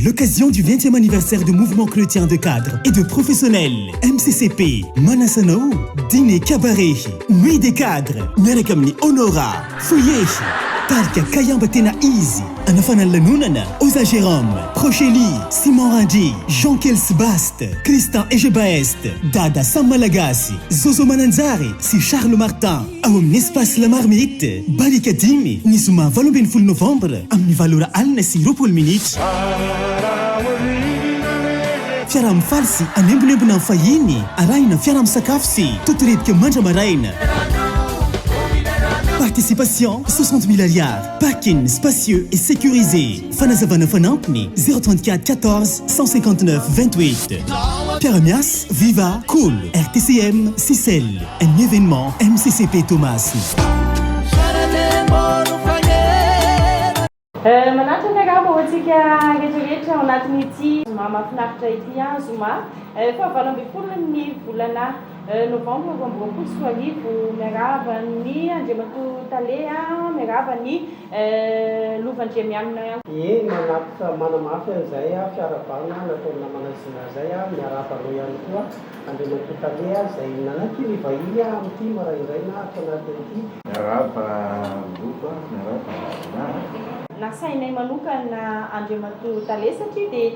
l'occasion du 20e anniversaire du mouvement chrétien de cadres et de professionnels MCCP Manasano, dîner cabaret, nuit des cadres, Merakamni Honora, Fouye, Tarka Kayambatena Easy, Anafana Lanunana, Osa Jérôme, Procheli, Simon Randi, Jean-Kels Bast, Christian Egebaest, Dada Samalagasi, Zozo Mananzari, si Charles Martin, Awam Nespace La Marmite, Balikadimi, Nisuma Valobin Full Novembre, Amni Valora Alna si Ropol Minute. Fiaram Falsi, Anembunebuna Fayini, Araina Fiaram Sakafsi, Tuturit Manja Maraina. Participation 60 000 aliards. Parking spacieux et sécurisé. Fanazavana Fanampni 034 14 159 28. Pieramias, Viva, Cool, RTCM, Cicel. Un événement MCCP Thomas. Manatra miarahaba hoantsika rehetrarehetra ao anatin'ity zoma mahafinaritra ity zoma fahavalo ambin'ny folo ny volana novambra roa amby roapolo sy roa arivo miarahaba ny Andriamatoa Talea miarahaba ny Lovanjemianina ihany manapitra manamafy an'izay fiarabana nataona manazina zay miarahaba reo ihany koa Andriamatoa Talea izay nanakily vahiny amin'ity maraindraina ato anatin'ity miarahaba Loba miarahaba nasainay manokana Andriamatoa Talea satria dia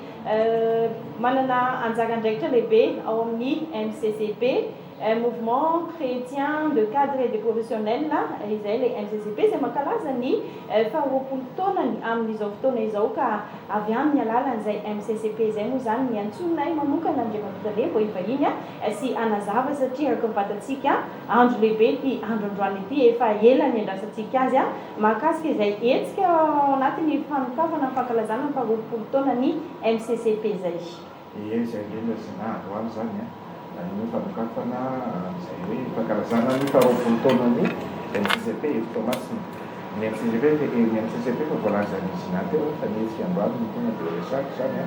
manana anjara andraikitra lehibe ao amin'ny MCCP mouvement chrétien de cadres et de professionnels izay le MCCP izay mankalaza ny faharoapolo taonany amin'izao fotoana izao ka avy amin'ny alalan'izay MCCP izay moa zany ny antsonay manokana Andriamatoa Talea vao ivahiny sy anazava satria araka mivatantsika andro lehibe ty andro androany ity efa ela ny andrasantsika azy mahakasika izay hetsika ao anatin'ny fanokafana fankalazana ny faharoapolo taona ny MCCP zay. Ie zay indrindra sy na androany zany ny fanokafana izay hoe fankalazana ny faharoapolo taona ny MCCP eto Thomasina. Ny MCCP fa voalaza ny zina teo fa nihetsika androany ny tena dia resaka zany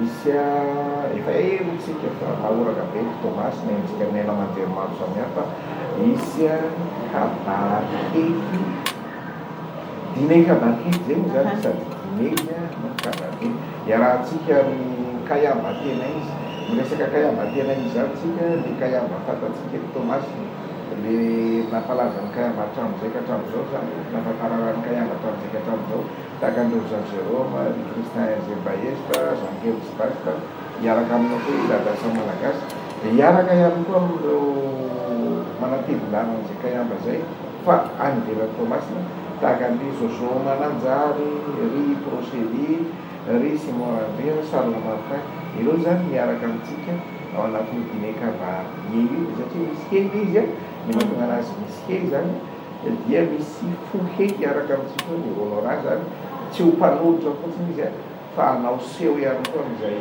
isy efa erotsika fa mahoraka be Thomasina ensika mena mandeha maro samihafa isy kabakety dîner kabakety zay moa zany sady dîner kabakety iarahantsika amin'ny kayamba tena izy miresaka kayamba tena izy zany tsika le kayamba fantatsika eto Thomasina le nampalaza ny kayamba hatramin'izay ka hatramin'izao zany nampakararany kayamba hatramin'izay ka hatramin'izao tahaka andreo Jean Jérôme, Christian Egebaest, Jean-Kels Bast iaraka aminao koa Dada Samalagasi dia iaraka ihany koa amin'ireo manatevindana an'izay kayamba zay fa any ivelan'ny Thomasina tahaka an'ry Zozo Mananjary, ry Procheli, ry Simon Randi, Charles Martin ireo zany miaraka amintsika ao anatin'ny dîner cavalier io satria misy kely izy ny mahatonga anazy misy kely zany dia misy fohety iaraka amintsika ny honora zany tsy ho mpanolotra fotsiny izy fa anao seho ihany koa amin'izay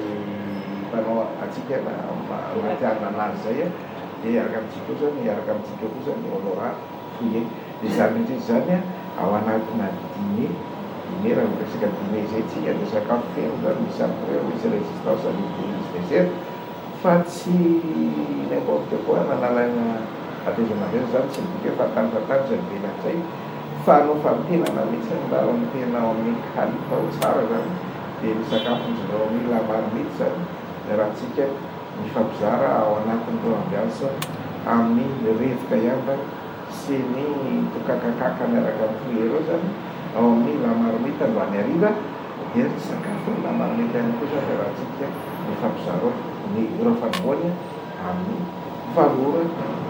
mpanao atsika matianina anazy zay dia iaraka amintsika koa zany iaraka amintsika koa zany honora fohety dia zany indrindra zany ao anatina dîner raha resaka dîner zay tsika dia sakafo feno zany misy après misy résistance misy désert fa tsy n'importe quoi nanalana atezanaveza zany tsy midika fa tany zay mivelan'izay fa anao fampenana mihitsy mba ao amin'ny tena ao amin'ny kalifa ho tsara zany dia ny sakafo nizanao amin'ny lamarmity zany raha tsika mifampizara ao anatin'ireo ambiansa amin'ny rehetra ihany sy ny tokakakaka miaraka amin'ny fohereo zany ao amin'ny lamarmity androany hariva dia sakafo lamarmity ihany koa zany raha tsika mifampizara ny ora fanomboany amin'ny valora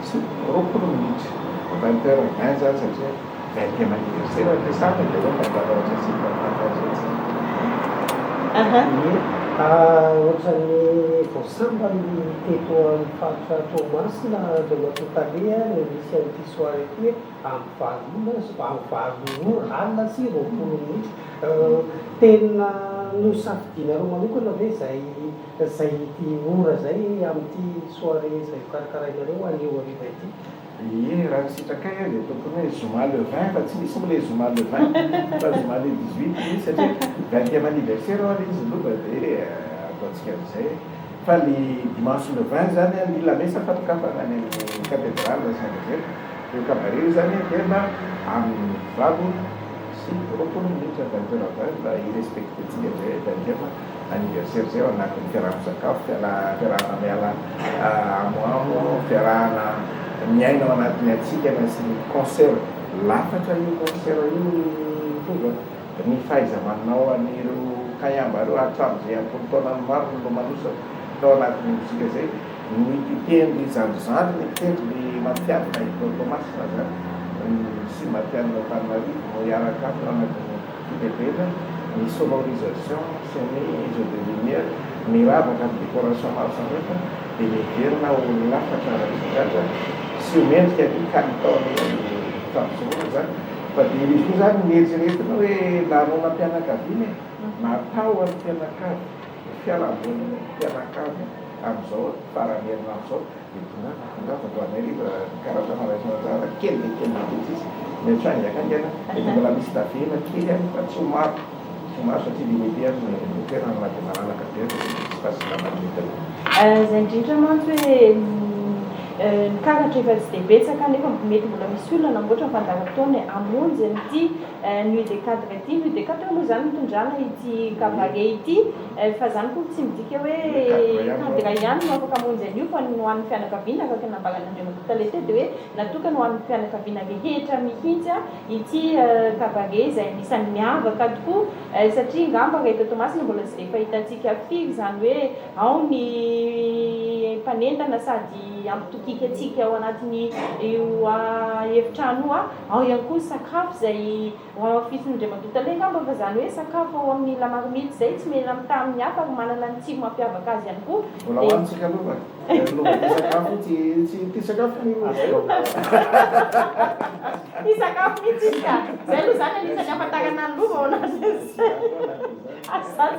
sy roapolo minitra 20h20 zany satria 20e anniversaire ampiasana dia hoe mandalaotra sy fantazatsy ohatran'ny voasamba ny teto amin'ny faritra Thomasina Andriamatoa Talea no misy an'ity soirée ity amin'ny valo alina sy roapolo minitra tena no safidinareo manokana hoe zay ity ora zay amin'ity soirée zay karakarainareo anio hariva ity. Ie raha sitrakay dia tokony hoe zoma le 20 fa tsy misy mole zoma le 20 fa zoma le 18 misy satria 20e anniversaire ao izy loba dia ataontsika amin'izay fa le dimanche le 20 zany ny lamesa fatokafana any amin'ny cathédrale Saint-Joseph io cabaret io zany dia mba amin'ny valo sy roapolo minitra 20h20 mba irespectetsika zay 20e anniversaire zay ao anatin'ny fiaraha-misakafo, fiarahana miala amoamo, fiarahana miaina ao anatin'ny atsikana sy ny concert lafatra io concert io tova ny fahaiza-manao an'ireo kayamba reo hatramin'izay ampolo taona maro no manosa tao anatin'ny mozika zay ny mpitendry zanjozanjo ny mpitendry mampianina itotomasina zany sy mampianina Tananarivo no hiaraka aminy ao anatin'ny fitebena ny sonorisation sy ny jeu de lumière miravaka amin'ny décoration maro samihafa dia miverina ho lafatra raha sy omendrika ny kalitaony fampisorona zany fa dia izy koa zany mieritrertina hoe lanona mpianakaviana natao amin'ny mpianakavy fialambolin'ny mpianakavy amin'izao faramierina amin'izao dia tonga fatoanariva karazana raisonazara kely dia kely izy miatrany akangana dia mbola misy tavena kely any fa tsy maro satria limité amin'ny toerana anaty malalaka be sy fasilamanitana zay indrindra mantsy hoe nikaratra efa tsy dia betsaka nefa mety mbola misy olona namboatra mpandaran-taona amonjy an'ity nuit des cadres ity nuit des cadres moa zany mitondrana ity cabaret ity fa zany koa tsy midika hoe cadre ihany no afaka amonjy an'io fa ho an'ny fianakaviana afaka nambaran'andriamanitra talete dia hoe natokana ho an'ny fianakaviana rehetra mihitsy ity cabaret izay anisan'ny miavaka tokoa satria ngamba Rehetra Tomasina mbola tsy dia fahitantsika firy zany hoe ao ny mpanentana sady ampitokika atsika ao anatin'ny io efitrano ao ihany koa sakafo izay ofisin'Andriamanitra tale ngamba fa zany hoe sakafo ao amin'ny lamarmity zay tsy mena mitaha amin'ny hafa ary manana ny tsiro mampiavaka azy ihany koa mbola hoanitsika aloha sakafo ty sakafo ty sakafo mihitsy izy ka zay aloha zany anisan'ny afantarana ny lova ao anaty asasana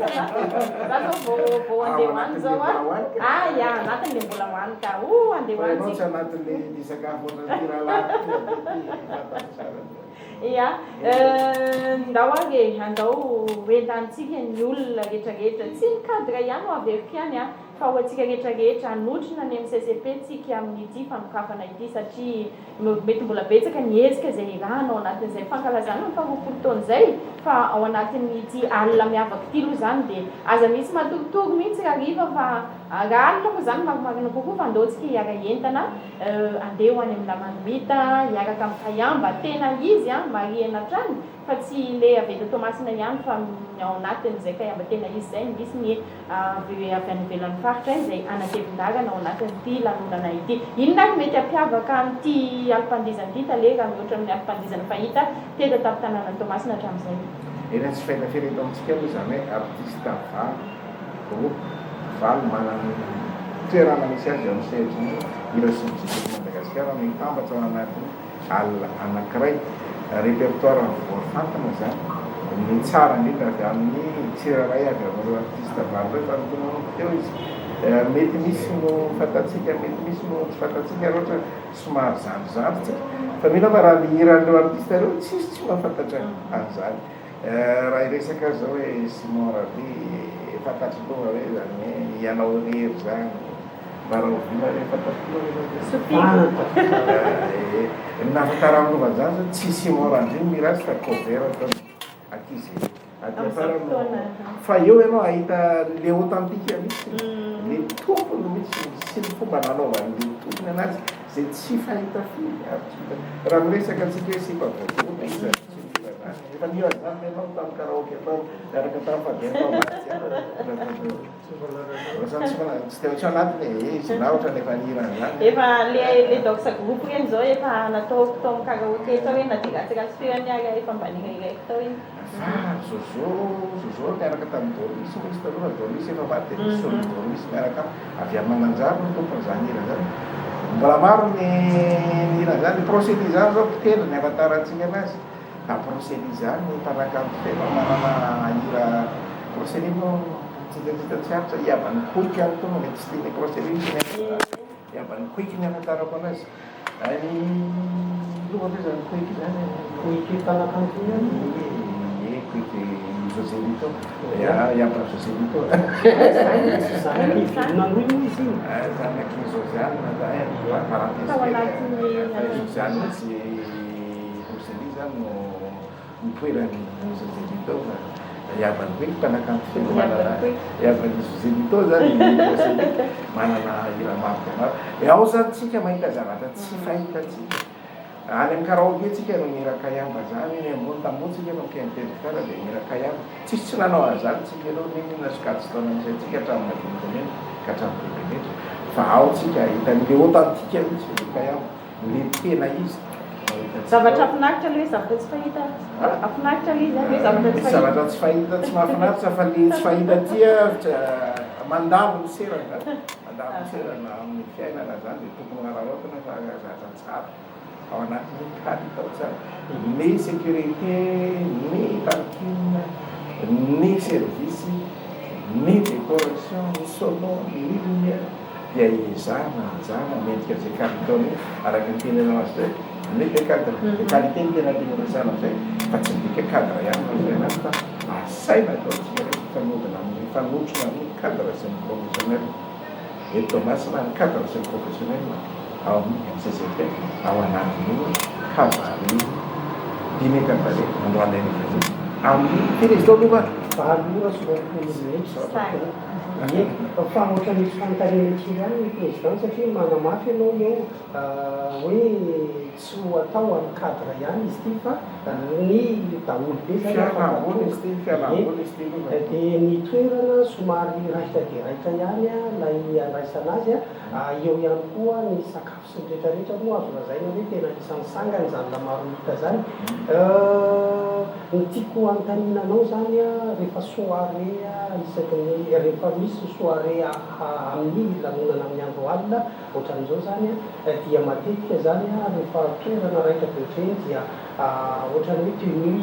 zany vao andeha hoany zao ia anatin'le mbola hoany ka andeha hoany tsy anatin'le ty sakafo tiralaty ia ndao age andao hoentantsika ny olona rehetrarehetra tsy ny cadre ihany ho averiky ihany fa ho atsika rehetrarehetra anotrina ny MCCP tsika amin'ity fanokafana ity satria mety mbola betsaka niezika izay rano ao anatin'izay fankalazana ny faharoapolo taona izay fa ao anatin'ity alina miavaka ity aloha zany dia aza misy matoritory mihitsy rahariva fa raha alina moa zany marimarina kokoa fa andaontsika hiara entana andeha ho any amin'ny lamanimita hiaraka amin'ny kayamba tena izy mariana trany fa tsy le Rehetra Tomasina ihany fa ao anatin'izay kayamba tena izy zay misy ny avy any ivelan'ny faritra izay anatevin-darana ao anatin'ity lanonana ity inona ny mety ampiavaka an'ity alim-pandizana ity tale raha mihoatra amin'ny alim-pandizana fahita teto tamin'ny tanànan'i Tomasina hatramin'izay eny tsy faina fereto amintsika aloha zany hoe artiste valo valo manana toerana misy azy amin'ny sehatry ireo sy mizika Madagasikara mitambatra ao anatin'ny alina anankiray répertoire voafantana zany ny tsara indrindra avy amin'ny tsiraray avy amin'ireo artiste valo reo fa nitonao teo izy mety misy no fantatsika mety misy no tsy fantatsika roatra somary zanjozanjotsika fa mila fa raha mihiran'ireo artiste reo tsisy tsy mahafantatra an'izany raha iresaka zao hoe Simon Ravi fantatry tonga hoe zany hoe ianao rery zany maraovina hoe fantatry nafataraminova zany tsy Simon Ravi mirazy fa cover akizy fa eo ianao ahita le authentique misy le tompony misy sy ny fomba nanaovany le tompony anazy zay tsy fahita firy raha miresaka antsika hoe sipa voatona izy efa nio zany menao tamin'ny karaoke tao miaraka tamin'ny fadentao tsy teo tsy anatiny izy na ohatra nefa nirany zany efa le doxa groupe reny zao efa nataoko tao amin'ny karaoke tao hoe natiratsiratsifirany aga efa mba nirairaiky tao iny Zozo miaraka tamin'ny Doris misy taloha Doris efa maty misy olo Doris miaraka avy amin'ny Mananjaro no tompony zany hira zany mbola maro ny hira zany procédé zany zao mpitendry ny afantarantsika anazy na procédé zany mitaraka amin'ny tena manana hira procédé no tsy haritra iaban'ny koiky any tono mety tsy tiany procédé iaban'ny koiky ny afantarako anazy lohatra zany koiky zany koiky fanakanto koiky José Lito iabana José Lito zanaky vilonan'olo izy iny zanaky Josiane parenthèse Josiane sy José Lito zany no mitoerany José Lito Iavany koe mpanakamy feno manana iavany zilito zany manana hira maro. Ao zany tsika mahita zavatra tsy fahitatsika. Any amin'ny karaoke tsika no mirakayamba zany, ny ambony tambony tsika no mikenteny gitara dia mirakayamba. Tsisy tsy nanao an'izany tsika aloha ny nasokajy taona amin'izay tsika hatramin'ny madinikoneny ka hatramin'ny rehetra. Fa ao tsika hitan'ile authentique mihitsy mirakayamba, le tena izy. Zavatra afinaritra aloha hoe zavatra tsy fahita. Afinaritra ilay izy hoe zavatra tsy fahita. Zavatra tsy fahita tsy mahafinaritra fa le tsy fahita tia mandamo ny serana. Mandamo ny serana amin'ny fiainana zany dia tokony hararotina fa zavatra tsara. Ao anatin'ny kalitao tsara. Ny sécurité, ny parking, ny service, ny décoration, ny sonore, ny lumière dia izana mendrika izay kalitaony araka ny tenenao azy hoe ny cadre. Qualité ny tena tena resana zay fa tsy midika cadre ihany mazay anazy fa asaina ataontsika rehetra fanodina amin'ny fanotrona ny cadre sy ny professionnel. Eto Tomasina ny cadre sy ny professionnel ao amin'ny MCCP ao anatin'ny kabary dimy kabary androandainy vaziny amin'ny télévision aloha valora sovapresidenty fa ohatra misy fantarena tsy ihany ny président satria manamafy ianao eo hoe tsy ho atao amin'ny cadre ihany izy ty fa ny daholo be fialambolin'ny izy ty fialambolin'ny izy ty dia ny toerana somary raitra dia raitra ihany lay andraisana azy eo ihany koa ny sakafo sy ny rehetrarehetra moa azo lazaina hoe tena isan'ny sangany zany lamaro hita zany. Ny tiako antaninanao zany rehefa soirée isaky ny rehefa misy soirée amin'ny lanonana amin'ny andro alina ohatran'izao zany dia matetika zany rehefa toerana raitra be ohatreny dia ohatran'ny hoe tenue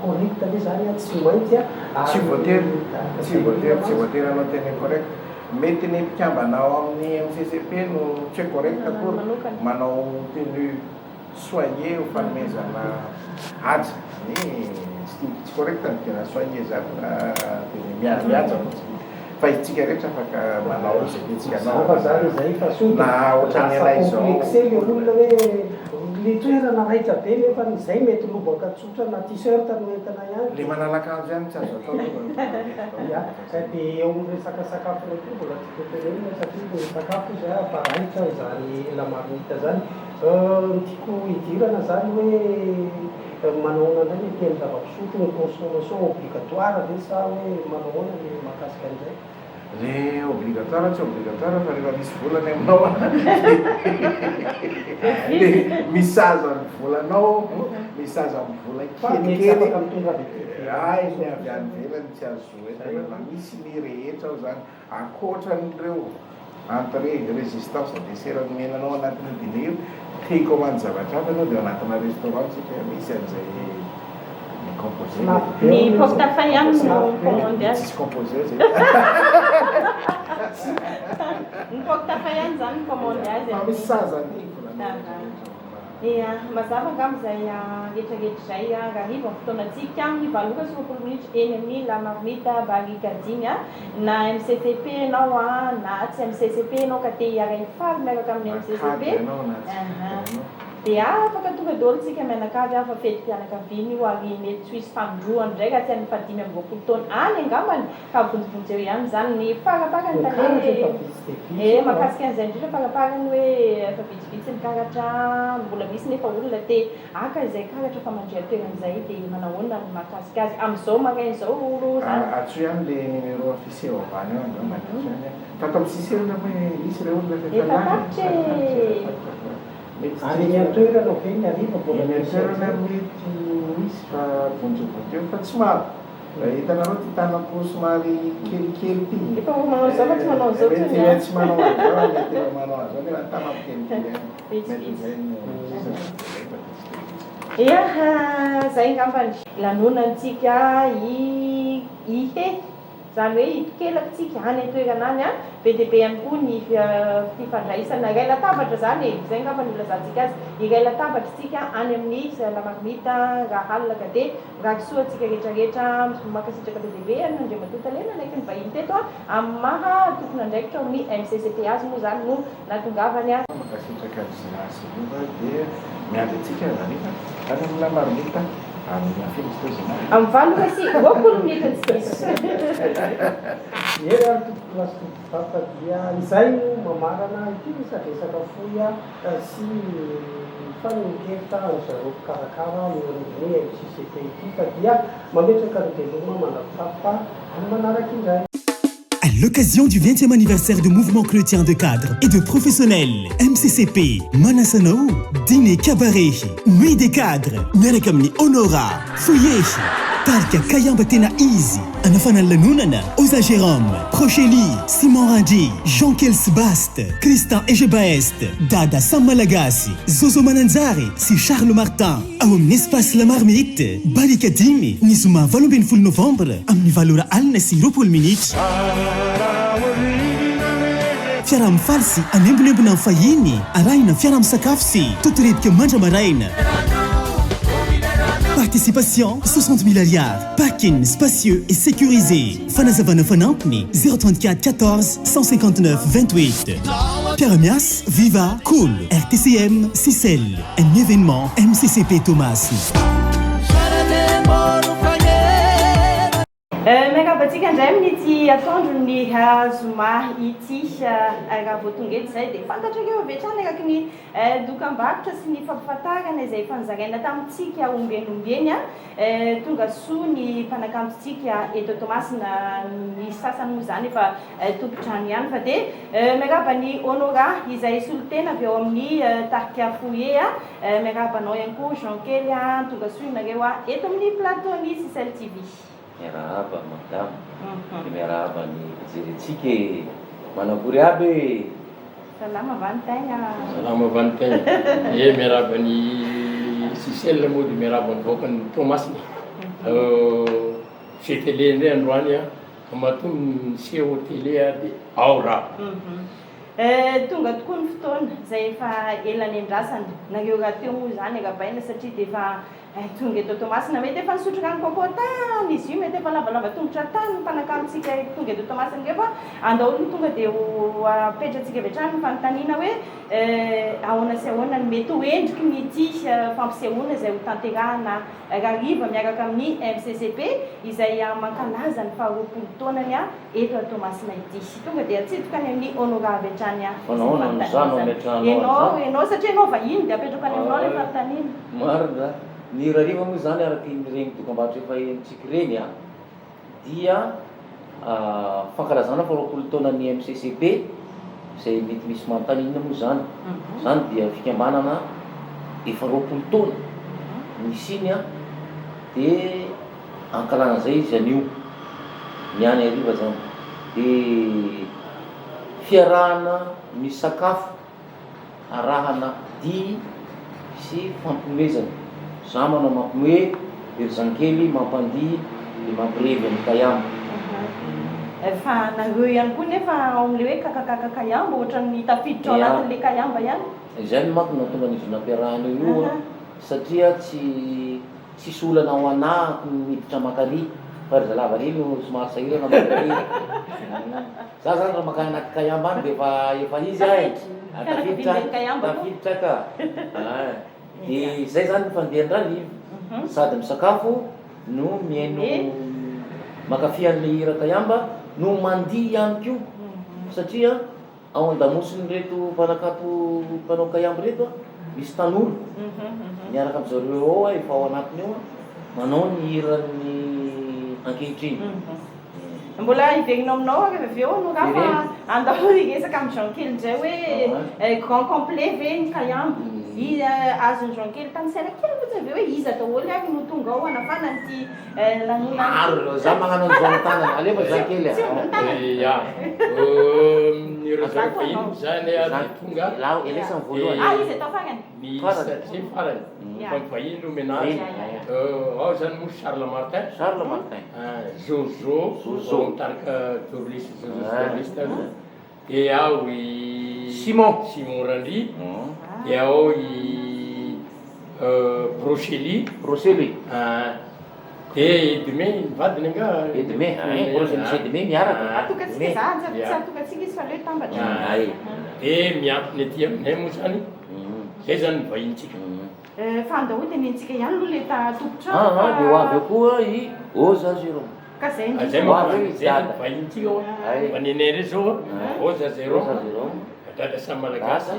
correcte le zany tsy maintsy tsy voatery anao tena correcte. Mety ny mpikambanao amin'ny MCCP no tsy correcte akory manao tenue soigné ho fanomezana haja tsy correcte ny tena soigné zany mihaja fotsiny fa itsika rehetra afaka manao izay tiantsika fa zany zay fa na ohatrany anay zao komplexé le olona hoe le toerana raitra be nefa izay mety lobaka tsotra na t-shirt no entana ihany le manalakanjo ihany tsy azo atao dia eo resaka sakafo ray koa mbola tsy totenenina satria le sakafo izy fa raitra zany lamarnita zany. Tiako hidirana zany hoe manao ndray le teny zava-pisotro ny consommation obligatoire ve sa hoe manao le mahakasika an'izay le obligatoire tsy obligatoire fa rehefa misy volana aminao misy saza amin'ny volanao misy saza amin'ny vola kelikely ay ny avy any velany tsy azo entana misy ny rehetra ao zany akoatran'ireo entrée résistance dessert menanao anatin'ny dîner io técommande zavatra aby anao dia anatina restaurant tsika misy an'izay composé ny portefeuille ihany no commande azy tsisy composé zay ny portefeuille ihany zany commande azy misy sazany ia mazava angambizay rehetrarehetra zay raha riva fotoanantsika mivalora sy roapolo minitra eny amin'ny la marmite barikadiny na MCCP anao na tsy MCCP anao ka te hiaray faly miaraka amin'ny MCCP dia afaka tonga daholo tsika mianakavy fa fety mpianakaviana io ary mety tsy hisy fandroany ndray raha tsy any fadimy amby roapolo taona any angambany ka vonjovonjy eo ihany zany ny faraparany tany mahakasika an'izay indrindra faraparany hoe efa vitsivitsy ny karatra mbola misy nefa olona te aka izay karatra fa mandrea toeran'izay dia manahoana ny mahakasika azy amin'izao marain'izao zany atso ihany le numéro affiché ao ambany ao andro fa tam'sisy hoe misy re olona efa tapitra ary ny toerana ve ny ariva mbola toerana mety misy fa vonjovonjeo fa tsy maro hitanareo ty tanako somary kelikely ty efa manao zao fa tsy manao zao tsy manao azao mety manao azao nefa tanako kelikely ia zay ngambany lanonantsika ihety zany hoe hitokelakatsika any toerana any be dia be ihany koa ny fifandraisana iray latabatra zany zay ngamba ny ilazantsika azy iray latabatra tsika any amin'ny la marmite raha alaka dia raha kisoa atsika rehetrarehetra makasitraka be dehibe any andre matotalena naiky ny vahiny teto amin'ny maha tokony andraikitra amin'ny MCCP azy moa zany no natongavany makasitraka zinasy dia miady atsika zany any amin'ny la marmite amin'ny afenistozina amin'ny valo sy roapolo minitra tsisy ary tokolasitokopapa dia izay no mamarana ity resadresaka foy sy fanomkerita zareo karakara ioren'ny MCCP ity fa dia mametraka ny veloma manapitafa amin'ny manaraka indray. À l'occasion du 20e anniversaire du mouvement chrétien de cadres et de professionnels, MCCP, Manasano, dîner cabaret, nuit des cadres, Mirakamni Honora, Fouye, Tarka Kayamba Tena Easy, Anafana Lanunana, Osa Jérôme, Procheli, Simon Randi, Jean-Kels Bast, Christian Egebaest, Dada Samalagasi, Zozo Mananzari, si Charles Martin, Awam Espace La Marmite, Balikadimi, Nisuma Valobin Full Novembre, Amni Valora Alna si Ropol Minute. Fiaram falsi anembonembona amin'ny fahiny arahina fiaram sakafo sy totoretika mandramaraina. Participation 60 000 ariary. Parking spacieux et sécurisé. Fanazavana fanampiny 034 14 159 28. Pieramias, Viva, Cool, RTCM, Cicel. Un événement MCCP Thomas. Megabatsika indray amin'ity atondrony zoma ity raha voatonga eto izay dia fantatra eo avetrany araky ny dokam-barotra sy ny fampahafantarana izay fanzaraina tamintsika ombienombieny tonga soa ny mpanakambontsika eto Tomasina ny sasany moa izany efa tompotrano ihany fa dia miaraba ny Honora izay solotena avy eo amin'ny tarika foye miarabanao ihany koa Jean-Kely tonga soa inareo eto amin'ny plateau-ny Cicel TV. Miarahaba madame, miarahaba ny fijerentsika manabory aby. Salama vanin-taigna. Salama vanin-taigna. Miarahaba ny Cicel moa dia miarahaba ny vahoakany Tomasina. Chez télé indray androany mahatonga chez télé dia ao raha. Tonga tokoa ny fotoana izay efa elany andrasany nareo raha teo moa izany arabaina satria dia efa tonga eto Tomasina mety efa nisotro rano coco tany izy io mety efa lavalava tongotra tany ny mpanakambontsika tonga eto Tomasina rehefa andao ny tonga dia apetratsika avy hatrany ny fanontaniana hoe ahoana sy ahoana ny mety ho endriky ny ity fampisehoana izay ho tanterahana rariva miaraka amin'ny MCCP izay mankalaza ny faharoapolo taonany eto Tomasina ity. Tonga dia atsitoka any amin'ny Honora avy hatrany enao satria enao vahiny dia apetraka any aminao ilay fanontaniana. Marina. Ny rariva moa zany araky regny dokam-barotra efa entsika reny dia fankalazana faharoapolo taonan'ny MCCP izay mety misy manontaniana moa zany. Zany dia fikambanana efa roapolo taona misy iny dia ankalana zay izy anio niany ariva zany dia fiarahana misy sakafo arahana dia sy fampomezana. Samana mampimoe, ery Zankely mampandihy dia mampirevy amin'ny Kayamba. Fa nareo ihany koa nefa ao amin'ilay hoe kakakaka Kayamba ohatran'ny tafiditra ao anatin'ilay Kayamba ihany. Izany manko nahatonga n'izy nampiarahana io satria tsisy olana ao anahy miditra makary fa ry zalava reny somary sahirana makary. Za zany raha makany anaty Kayamba any dia efa izy tafiditra ka. Dia izay zany ny fandehan-drany sady misakafo no mihaino makafy an'ilay hira Kayamba no mandihy ihany koa satria ao an-damosiny reto mpanakato mpanao Kayamba reto misy tanora miaraka amin'izareo ao efa ao anatiny ao manao ny hiran'ny ankehitriny. Mbola iverinao aminao avy eo no raha andao resaka amin'ny Jean-Kely izay hoe grand complet ve ny Kayamba. Azony Jean-Kely tany saina kely fotsiny avy hoe iza daholo ary no tonga ao anafana ny lanonana. Za magnano an'izao tanana alefa Jean-Kely ny rezaka fahiny zany tonga elesany voalohany. Izy atao farany. Ny satria farany vahiny no menazy ao zany moa Charles Martin. Charles Martin. Zozo mitarika journaliste dia ao i Simon Randry. dia ao i Procheli. Dia Edme nivadiny anga. Edme Edme miaraka. Atokatsika zany atokatsika izy fa leo tambatra. Dia miampiny aty aminay moa zany. Zay zany ny vahintsika. fandrahotany antsika ihany aloha le tompotra de ho avy koa i oza zero ka zay zay vahintsika manenere zao oza zero dada samy malagasy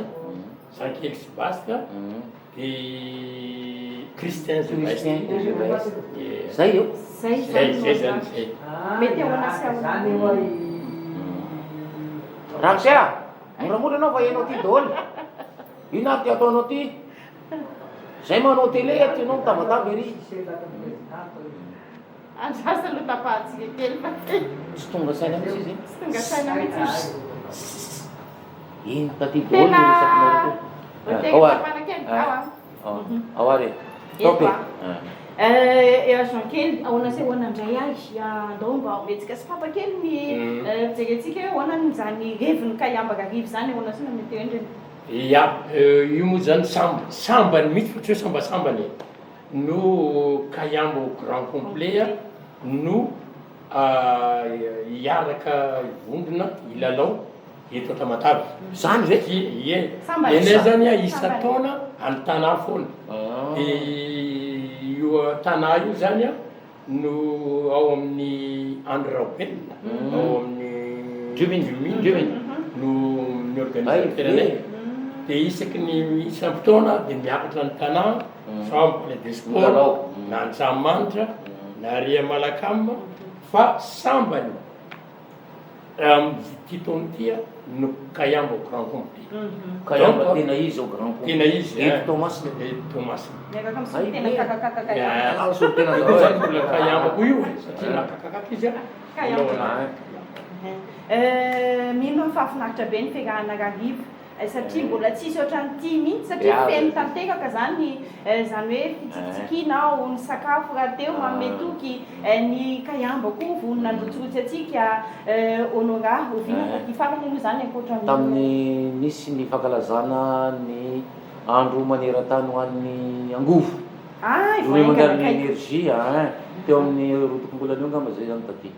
sankely sy basika de Christian zay io zay zany zay mety ahoana sy ahoana Ramsea, moramora anao va ianao ty daholo. Ino aby ty ataonao ty? Zay manao télé ty anao mitabataba ery. andrasa aloha tapahatsika kely fa Tsy tonga saina mihitsy izy. tsy tonga saina mihitsy Ino taty daholo resaky tena tapana kely ao ary. eto agent kely ahoana se ahoana ndray azy andao mba metsika sy fapa kely ny fijerentsika hoe ahoana zany reviny kayambaka rivo zany ahoana sina mety endreny ya io moa zany sambany mihitsy fa tsy hoe sambasambany no kayambo grand complet no iaraka vondrona ilalao eto Tamatavy Zany zay. ie enay zany isa taona amin'ny tanà foana io tanà io zany no ao amin'ny andro raopenina ao amin'ny Jumini no organisateur-nay de isaky ny isam-potoana de miakatra ny tanà chambre de sport na Andriamanitra na Ria Malakamba fa sambany ty taona tia no kayambo grand complet Kayamba tena izy au grand complet. tena izy Eto Thomas. miaraka amin'ny sy tena kakakaka So tena io zany mbola kayambako io satria nakakakaka izy mino mifahafinaritra be ny fiarahana rarivo satria mbola tsisy ohatran'ity mihitsy satria feno tanteraka zany hoe fitsikitsikina ao ny sakafo raha teo mametoky ny kayambako vonona androtsirotsy atsika honora ovinaka ty farany aloha zany ankoatra Tamin'ny nisy ny fankalazana ny andro maneran-tany ho an'ny angovo. Journée mondiale de l'énergie teo amin'ny rotokom-bolana io ngamba zay zany taty.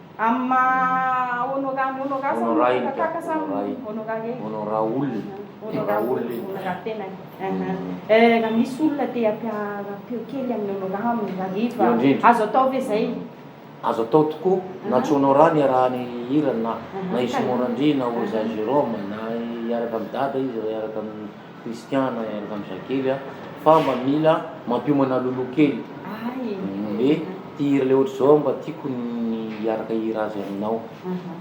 Honora olona. tena raha misy olona te ampio kely amin'ny honora amin'ny rariva azo atao ve zay Azo atao tokoa na tsy honora ny arahany hira na Isomorandry na Oza Jérôme na iaraka amin'ny dada izy iaraka amin'ny Christian na iaraka amin'ny Zakely fa mba mila mampiomana lolo kely hoe ty hira le ohatry zao mba tiako ny iaraka hira azy aminao.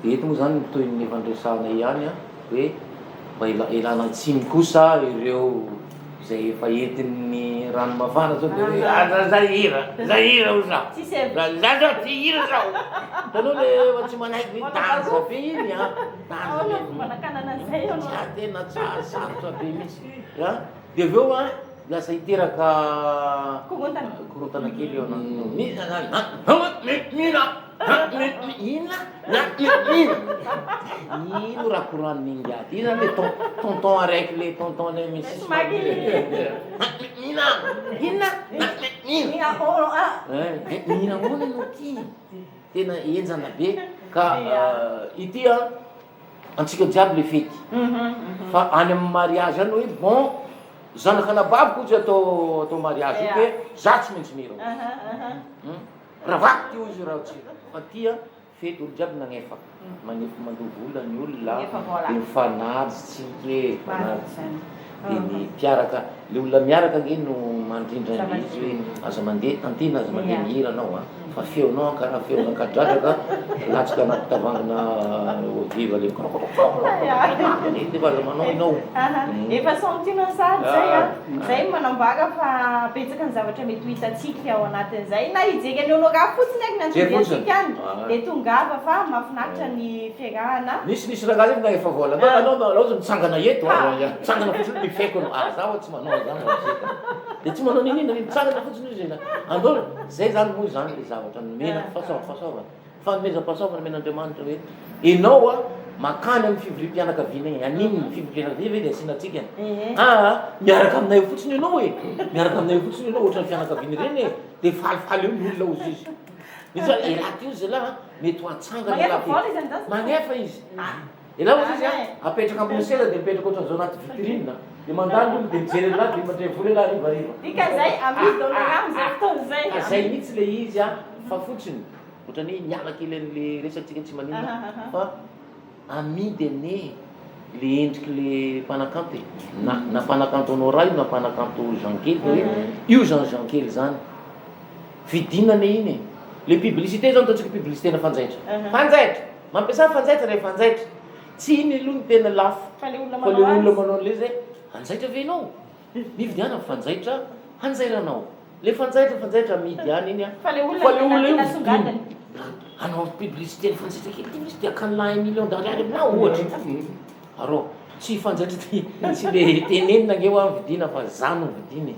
De eto moa zany toy ny fandresahana ihany hoe mba ilana tsiny kosa ireo zay efa entin'ny rano mafana zao de hoe zay hira ho za za ty hira zao tanao le efa tsy manaiky hoe danza be iny manakanana zay tena sarotra be mihitsy de aveo lasa hiteraka korontana kely eo ino raha koran'ny ingiady io zany le tonton araiky le tonton le misy mihina mona no ty tena enjana be ka ity antsika jiaby le fety fa any amin'ny mariage any hoe bon zanak'anababiko izy atao mariage io hoe za tsy maintsy mira raha vaky ty izy raha tsy fa tia fety olo jiaby nagnefa manefa mandovola ny olona de mifanady tsika de ny mpiaraka le olona miaraka nge no mandrindra izy hoe aza mandeha tantina aza mandeha mihira anao fa feonao karaha feona kadradraka latsaka anaty tavangina viva le de aza manao inao efa samtino sady zay manambara fa betsaka ny zavatra mety ho hitatsika ao anatin'izay na ijery any honora fotsiny aky nanjovetsika any de tongava fa mahafinaritra ny fiarahana nisy ragazy na efa vola anao za mitsangana eto mitsangana fotsiny mifeko zaho tsy manao zany de tsy manao ninina mitsangana fotsiny izy andao zay zany moa zany le zavatra nomena fahasoava fanomezam-pahasoava nomen'Andriamanitra hoe enao makany amin'ny fivorim-pianakaviana igny aninny fivorim-pianakaviana ve de asinatsika miaraka aminay fotsiny ianao miaraka aminay fotsiny ianao ohatran'ny fianakaviana reny de falifaly eo ny olona ozy izy misy raha ty izy la mety ho atsangana magnefa izy laha ohatry izy apetraka ambony seza dia mipetraka ohatran'izao anaty vitrine dia mandalo olo dia mijery anazy dia mandray vola laha rivariva dika zay amidy am'izay fotoana zay zay mihitsy le izy fa fotsiny ohatrany hoe miala kely an'le resatsika tsy maninona fa amidy ane le endriky le mpanakanto na mpanakanto honora io na mpanakanto jeankely hoe io zany jeankely zany vidinane iny le publicité zany ataontsika publicité na fanjaitra fanjaitra mampiasa fanjaitra rehe fanjaitra tsy iny aloha ny tena lafo fa le olona fa le olona manao manao le zay anjaitra venao mividiana fanjaitra hanjairanao le fanjaitra amidy any iny fa le olona io songadiny anao publicité ny fanjaitra kely publicité akan'la 1 million d'ariary aminao ohatra aro tsy fanjaitra tsy le tenenina nge ho vidina fa zany vidiny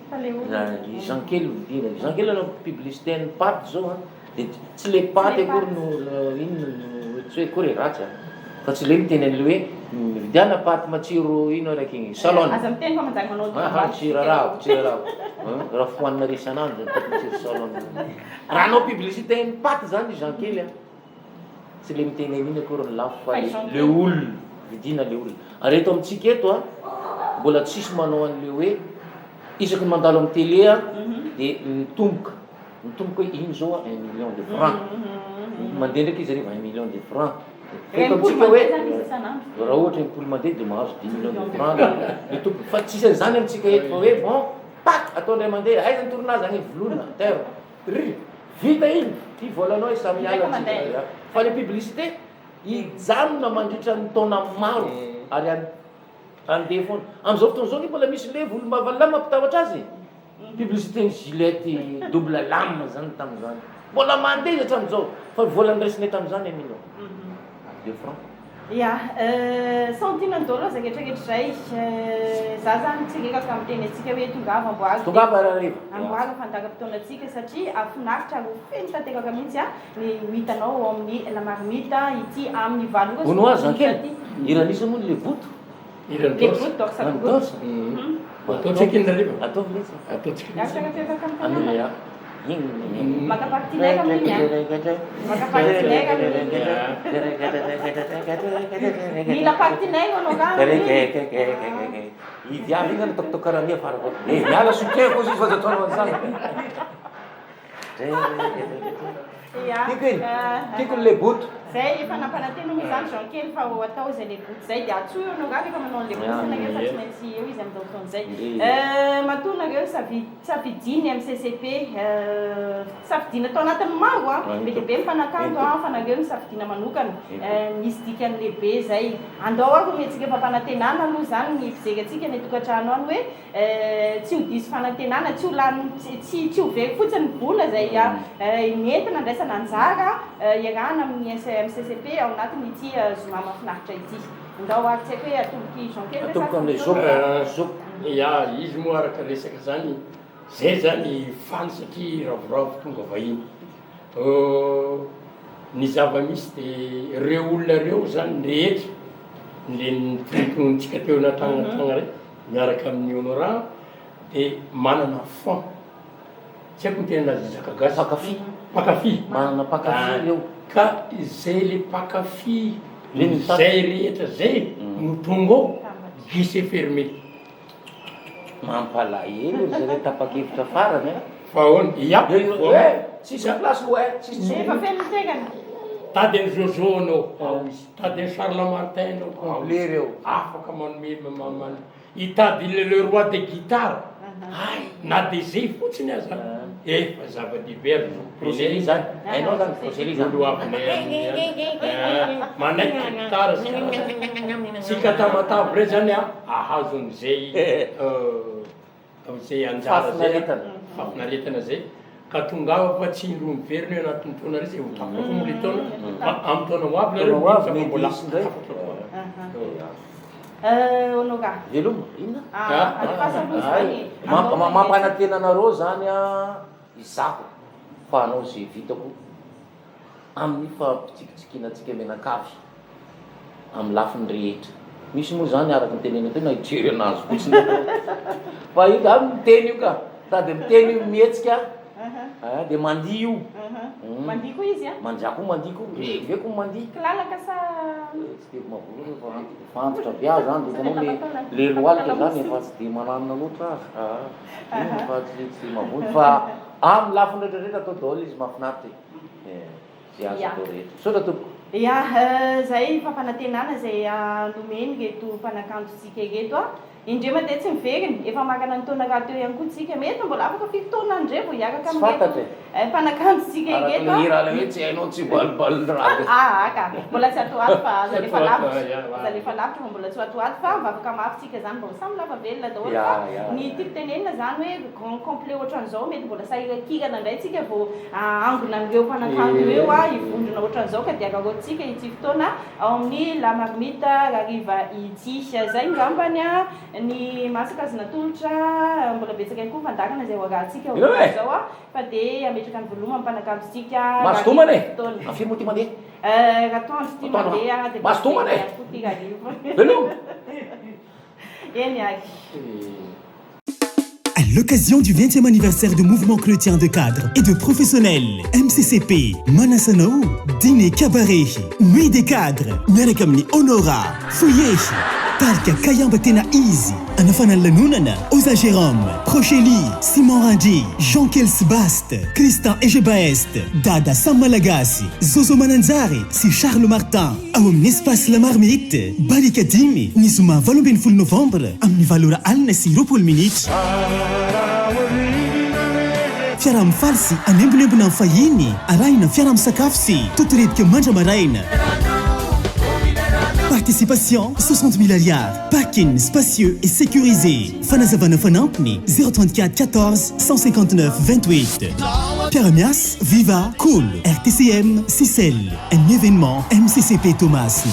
jeankely vidina jeankely anao publicité ny paty zao dia tsy le paty akory no ino tsy hoe akory ratsy fa tsy le mitenen'le hoe vidiana paty matsiro ino araiky igny salon aza miteny fa manjary manao tsiraravo raha fohanina resanandro paty matsiro salon raha anao publicité ny paty zany jeankely tsy le miteneny iny akory ny lafo fa le olona vidina le olona ary eto amintsika eto mbola tsisy manao an'le hoe isaky mandalo amin'ny télé dia mitomboka hoe iny zao 1 million de francs mandeha ndraiky izy ariva 1 million de francs eto amintsika hoe raha ohatra impolo mandeha dia mahazo 10 million de francs le tompo fa tsisy an'izany amintsika eto fa hoe bon pak ataondray mandeha aiza ny torinazy agny volona ter vita iny ty volanao e samy ala fa le publicité ijanona mandritra ny taona maro ary andeha foana am'izao fotoana zao ny mbola misy le volom-bavaly mampitahotra azy publicité ny gilety double lame zany tamin'izany mbola mandeha izy hatramin'izao fa vola ndraisiny tamin'izany 1 million de francs ia santinany dolo zay ketraketra zay za zany tsigekaka miteny atsika hoe tongava amboaly fandaka-potoanatsika satria afinaritra ro feno tatekaka mihitsy ny hitanao ao amin'ny lamarmita ity amin'ny ono azy ankely iranisa moa le boto le boto dorsaboto ataontsika iny rariva ataovy mihitsy ataontsika makapartinay mila partinay anao ka iviavy iny any tokotokarania farako miala sokeko izy fa zataonao an'izany tiako le boto zay efa nampanantena moa zany jeankely fa atao zay le boto zay dia atsoy anao ka rehefa manao le boto nareo fa tsy maintsy eo izy amin'izao fotoana zay matoa nareo safidiny MCCP safidina atao anatin'ny maro be dia be mifanakanto fa nareo ny safidina manokana misy dikany lehibe zay andao ako metsika efa mpanantenana aloha zany ny mpijery atsika ny tokantrano any hoe tsy ho diso fanantenana tsy ho lany tsy ho very fotsiny vola zay nentina ndraisana anjara iarahana amin'ny MCCP ao anatiny ity zoma mafinaritra ity ndao ary tsy haiko hoe atomboky jeankely atomboka amin'le zoko ia izy moa araka resaka zany zay zany fany satria ravoravo tonga vahiny ny zava-misy dia reo olona reo zany rehetra le nitirikontsika teo anatragnatagna rey miaraka amin'ny honora dia manana fond tsy haiko ny tena azy zakagasy pakafy manana pakafy reo ka zay le pakafy zay rehetra zay no tonga ao guichet fermé mampalahelo zay le tapakevitra farany fa ahoana ia tsisy place ho efa feno tegany tady ny Jojo anao tady ny Charles Martin anao le reo afaka manome hitady le roi de guitare na de zay fotsiny aza efa zava-dehibe prosely zany hainao zany prosely zany manaiky guitare sika tamatavy rey zany ahazon'zay zay anjara fafinaretana zay ka tongava fa tsy indro miveriny hoe anatin'ny taona rey zay ho tapako mole taona amin'ny taona ho avy nareo mbola onoga veloma inona mampanantena anareo zany izako fa anao zay vitako amin'ny fampitsikitsikinatsika menakavy amin'ny lafiny rehetra misy moa zany araka nitenena tena hijery anazy fotsiny fa io da miteny io ka tady miteny io mihetsika dia mandia io mandia koa izy mandiako mandiako veko mandia kilalaka sa mavory fa fantotra bia zany ditanao le loalika zany efa tsy de mananona loatra iny fa tsy mavory fa amin'ny lafiny rehetrarehetra atao daholo izy mahafinaritra zay azo atao rehetra sotra tompo ia zay fampanantenana zay nomeny reto mpanakantotsika reto indre matetika tsy miveriny efa makana ny taona raha teo ihany koa tsika mety mbola afaka fitoana andre vao hiaraka fantatra mpanakantotsika reto hira le hoe tsy hainao tsy balibaliraha aka mbola tsy atoato fa zalefa lavitra fa mbola tsy atoato fa mivavaka mafitsika zany mba samy lava velona daholo fa ny tiako tenenina zany hoe grand complet ohatran'izao mety mbola sahirakirana indray tsika vao angona an'ireo mpanakanto eo hivondrona ohatran'izao ka diakaroatsika ity fotoana ao amin'ny la marmite rariva ity zay ngambany ny masakazina tolotra mbola betsaka ihany koa fandakana zay hoarahantsika zao fa dia ametraka ny voloma mmpanakantotsika mastomana afirmo ty mandeha raha tandro ty mandeha dia mastomana foty rariva veloma eny aky. À l'occasion du 20e anniversaire du mouvement chrétien de cadres et de professionnels, MCCP, Manasano, dîner cabaret, nuit des cadres, Miarakamni Honora, Fouillé, Tarka Kayamba Tena Easy, Anafana Lanunana, Osa Jérôme, Procheli, Simon Randi, Jean-Kels Bast, Christian Egebaest, Dada Samalagasi, Zozo Mananzari, si Charles Martin, Awam Espace La Marmite, Balikadimi, Nisuma Valombin Full Novembre, Amni Valora Alna si Ropol Minute. Fiaram Farsi, Anembunebuna Fayini, Araina Fiaram Sakafsi, Tuturit Manja Maraina. Participation 60 000 aliards. Parking spacieux et sécurisé. Fanazavana Fanampni 034 14 159 28. Pieramias, Viva, Cool, RTCM, Cicel. Un événement MCCP Thomas.